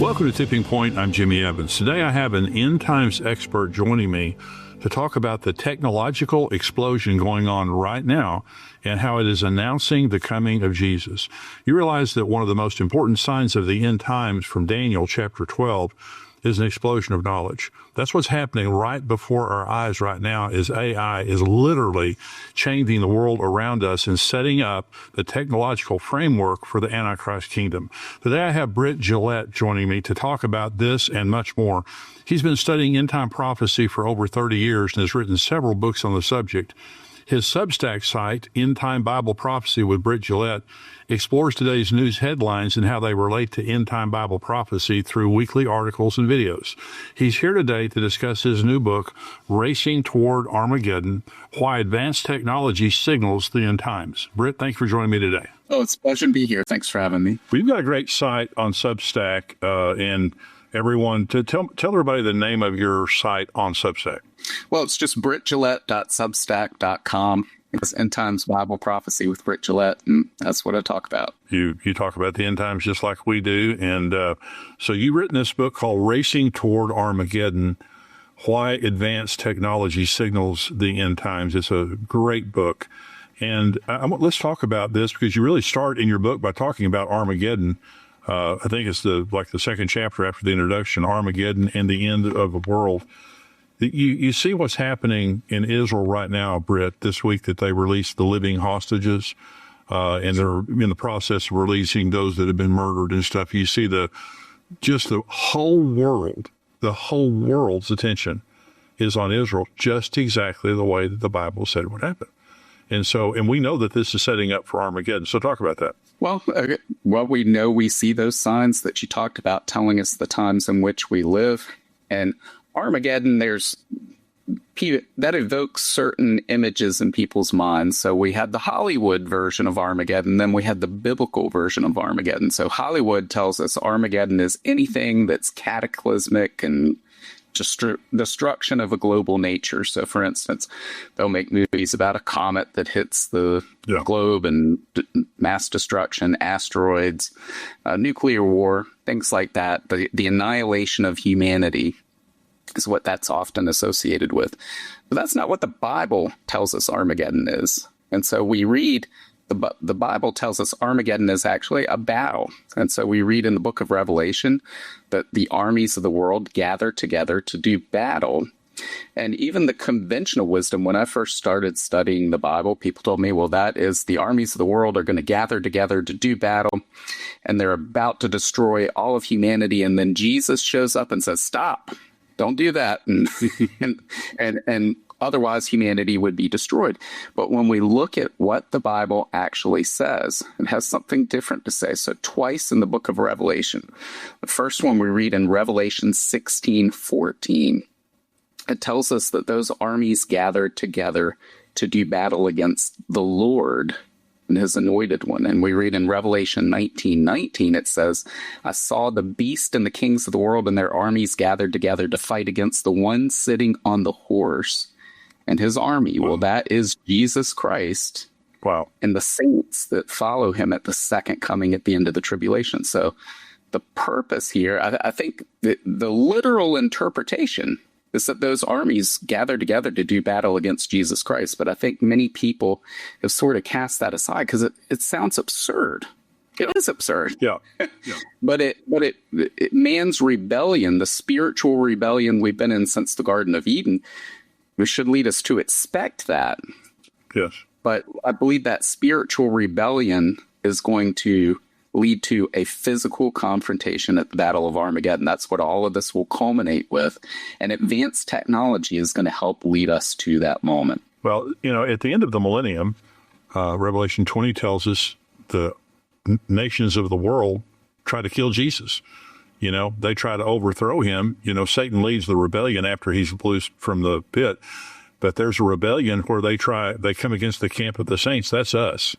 Welcome to Tipping Point. I'm Jimmy Evans. Today I have an end times expert joining me to talk about the technological explosion going on right now and how it is announcing the coming of Jesus. You realize that one of the most important signs of the end times from Daniel chapter 12 is an explosion of knowledge. That's what's happening right before our eyes right now is AI is literally changing the world around us and setting up the technological framework for the Antichrist kingdom. Today I have Britt Gillette joining me to talk about this and much more. He's been studying end-time prophecy for over 30 years and has written several books on the subject. His Substack site, End Time Bible Prophecy with Britt Gillette, explores today's news headlines and how they relate to end-time Bible prophecy through weekly articles and videos. He's here today to discuss his new book, Racing Toward Armageddon, Why Advanced Technology Signals the End Times. Britt, thanks for joining me today. Oh, it's a pleasure to be here. Thanks for having me. We've got a great site on Substack, and everyone, to tell everybody the name of your site on Substack. Well, it's just brittgillette.substack.com. It's End Times Bible Prophecy with Britt Gillette, and that's what I talk about. You talk about the end times just like we do, and so you've written this book called Racing Toward Armageddon, Why Advanced Technology Signals the End Times. It's a great book, and let's talk about this because you really start in your book by talking about Armageddon. I think it's the second chapter after the introduction, Armageddon and the end of the world. You see what's happening in Israel right now, Britt, this week that they released the living hostages, and they're in the process of releasing those that have been murdered and stuff. You see the whole world's attention is on Israel, just exactly the way that the Bible said would happen. And we know that this is setting up for Armageddon. So talk about that. Well, we know we see those signs that you talked about telling us the times in which we live. And Armageddon, that evokes certain images in people's minds. So we had the Hollywood version of Armageddon, then we had the biblical version of Armageddon. So Hollywood tells us Armageddon is anything that's cataclysmic and just destruction of a global nature. So, for instance, they'll make movies about a comet that hits the globe and mass destruction, asteroids, nuclear war, things like that. The annihilation of humanity is what that's often associated with. But that's not what the Bible tells us Armageddon is. And so we read, the Bible tells us Armageddon is actually a battle. And so we read in the book of Revelation that the armies of the world gather together to do battle. And even the conventional wisdom, when I first started studying the Bible, people told me, well, that is the armies of the world are going to gather together to do battle, and they're about to destroy all of humanity. And then Jesus shows up and says, stop. Don't do that. And otherwise humanity would be destroyed. But when we look at what the Bible actually says, it has something different to say. So twice in the book of Revelation, the first one we read in Revelation 16:14, it tells us that those armies gathered together to do battle against the Lord and his anointed one. And we read in Revelation 19:19, it says, I saw the beast and the kings of the world and their armies gathered together to fight against the one sitting on the horse and his army. Wow. Well, that is Jesus Christ. Wow. And the saints that follow him at the second coming at the end of the tribulation. So the purpose here, I think the literal interpretation is that those armies gather together to do battle against Jesus Christ. But I think many people have sort of cast that aside because it sounds absurd. It is absurd. Yeah. But man's rebellion, the spiritual rebellion we've been in since the Garden of Eden, it should lead us to expect that. Yes. But I believe that spiritual rebellion is going to lead to a physical confrontation at the Battle of Armageddon. That's what all of this will culminate with. And advanced technology is going to help lead us to that moment. Well, at the end of the millennium, Revelation 20 tells us the nations of the world try to kill Jesus. They try to overthrow him. Satan leads the rebellion after he's loosed from the pit. But there's a rebellion where they come against the camp of the saints. That's us.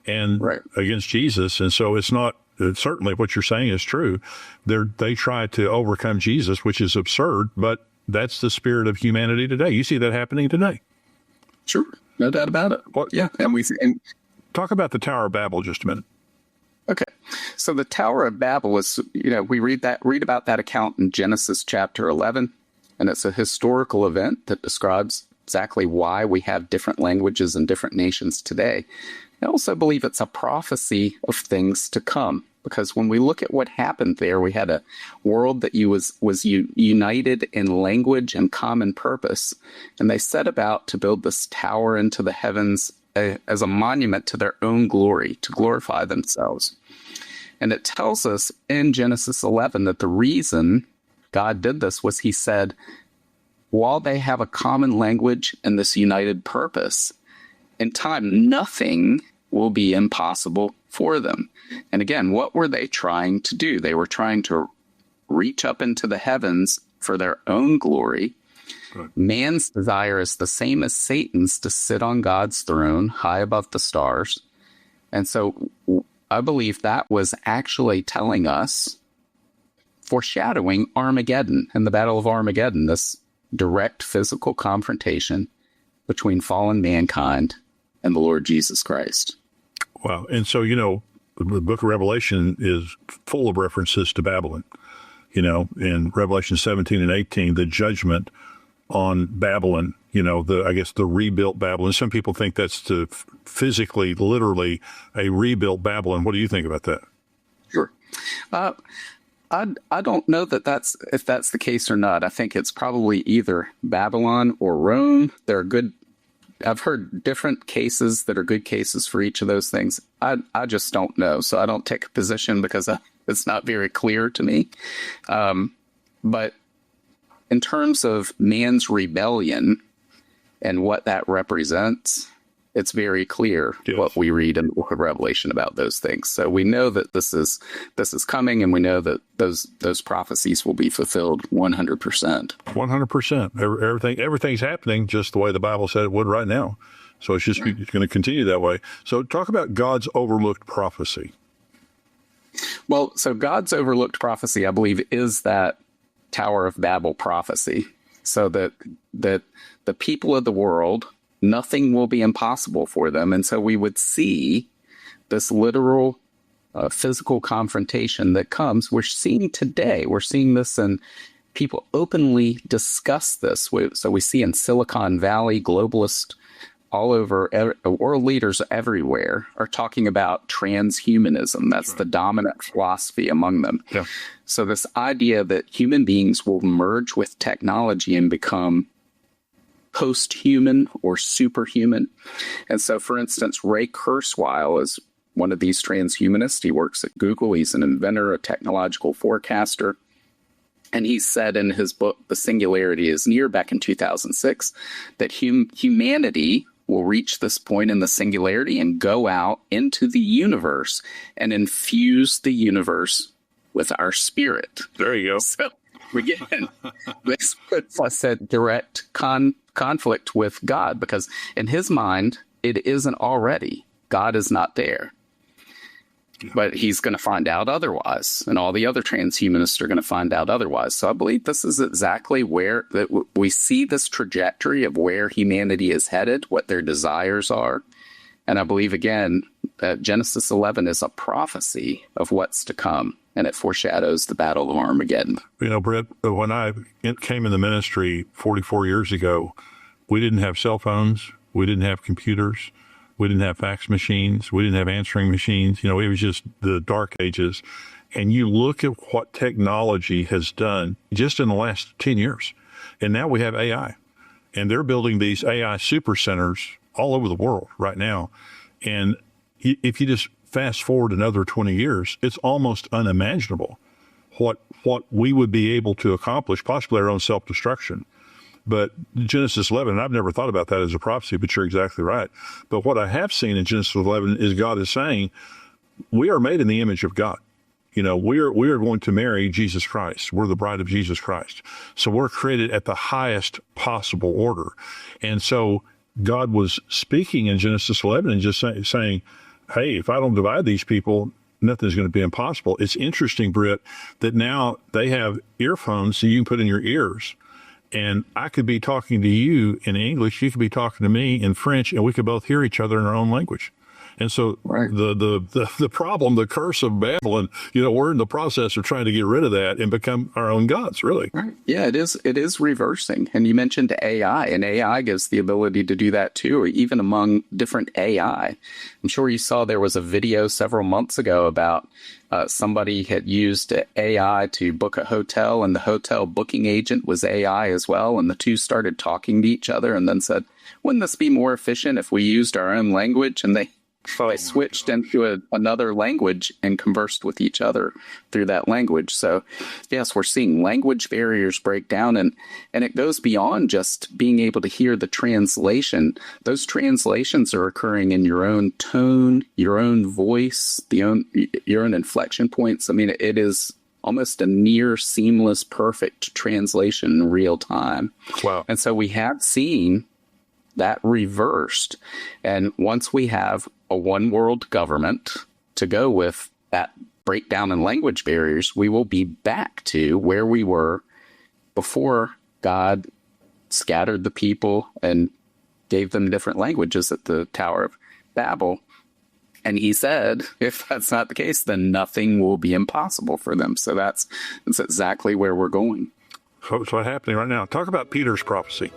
And right. Against Jesus. And so it's not, certainly what you're saying is true. They try to overcome Jesus, which is absurd, but that's the spirit of humanity today. You see that happening today. Sure. No doubt about it. Well, yeah. Talk about the Tower of Babel just a minute. Okay. So the Tower of Babel is, we read about that account in Genesis chapter 11, and it's a historical event that describes exactly why we have different languages and different nations today. I also believe it's a prophecy of things to come, because when we look at what happened there, we had a world that was united in language and common purpose, and they set about to build this tower into the heavens as a monument to their own glory, to glorify themselves. And it tells us in Genesis 11 that the reason God did this was he said, while they have a common language and this united purpose, in time, nothing will be impossible for them. And again, what were they trying to do? They were trying to reach up into the heavens for their own glory. Right. Man's desire is the same as Satan's, to sit on God's throne high above the stars. And so I believe that was actually telling us, foreshadowing Armageddon and the Battle of Armageddon, this direct physical confrontation between fallen mankind and the Lord Jesus Christ. Wow. And so, the book of Revelation is full of references to Babylon. In Revelation 17 and 18, the judgment on Babylon, the rebuilt Babylon. Some people think that's to physically, literally a rebuilt Babylon. What do you think about that? Sure. I don't know if that's the case or not. I think it's probably either Babylon or Rome. I've heard different cases that are good cases for each of those things. I just don't know. So I don't take a position because it's not very clear to me. But in terms of man's rebellion and what that represents, it's very clear what we read in the book of Revelation about those things. So we know that this is coming, and we know that those prophecies will be fulfilled 100%. 100%. Everything's happening just the way the Bible said it would right now. So it's just it's going to continue that way. So talk about God's overlooked prophecy. Well, so God's overlooked prophecy, I believe, is that Tower of Babel prophecy. So that the people of the world, nothing will be impossible for them. And so we would see this literal physical confrontation that comes. We're seeing today. We're seeing this, and people openly discuss this. So we see in Silicon Valley, globalists all over, world leaders everywhere are talking about transhumanism. That's the dominant philosophy among them. Yeah. So this idea that human beings will merge with technology and become post-human or superhuman. And so, for instance, Ray Kurzweil is one of these transhumanists. He works at Google. He's an inventor, a technological forecaster. And he said in his book, The Singularity is Near, back in 2006, that humanity will reach this point in the singularity and go out into the universe and infuse the universe with our spirit. There you go. So, again, this puts us at direct conflict with God, because in his mind, it isn't already. God is not there. Yeah. But he's going to find out otherwise, and all the other transhumanists are going to find out otherwise. So I believe this is exactly where we see this trajectory of where humanity is headed, what their desires are. And I believe, again, that Genesis 11 is a prophecy of what's to come, and it foreshadows the Battle of Armageddon. Brett, when I came in the ministry 44 years ago, we didn't have cell phones. We didn't have computers. We didn't have fax machines. We didn't have answering machines. It was just the dark ages. And you look at what technology has done just in the last 10 years. And now we have AI. And they're building these AI super centers all over the world right now. And if you just fast forward another 20 years, it's almost unimaginable what we would be able to accomplish, possibly our own self-destruction. But Genesis 11, and I've never thought about that as a prophecy, but you're exactly right. But what I have seen in Genesis 11 is God is saying, we are made in the image of God. We are going to marry Jesus Christ. We're the bride of Jesus Christ. So we're created at the highest possible order. And so God was speaking in Genesis 11 and just saying, hey, if I don't divide these people, nothing's going to be impossible. It's interesting, Britt, that now they have earphones that you can put in your ears. And I could be talking to you in English, you could be talking to me in French, and we could both hear each other in our own language. And so Right. the problem, the curse of Babylon, we're in the process of trying to get rid of that and become our own gods, really. Right. Yeah, it is. It is reversing. And you mentioned AI, and AI gives the ability to do that too, or even among different AI. I'm sure you saw there was a video several months ago about somebody had used AI to book a hotel, and the hotel booking agent was AI as well. And the two started talking to each other and then said, wouldn't this be more efficient if we used our own language? And they switched into another language and conversed with each other through that language. So, yes, we're seeing language barriers break down, and it goes beyond just being able to hear the translation. Those translations are occurring in your own tone, your own voice, your own inflection points. I mean, it is almost a near seamless, perfect translation in real time. Wow. And so we have seen that reversed. And once we have a one world government to go with that breakdown in language barriers, we will be back to where we were before God scattered the people and gave them different languages at the Tower of Babel. And he said, if that's not the case, then nothing will be impossible for them. So that's exactly where we're going. So what's happening right now? Talk about Peter's prophecy.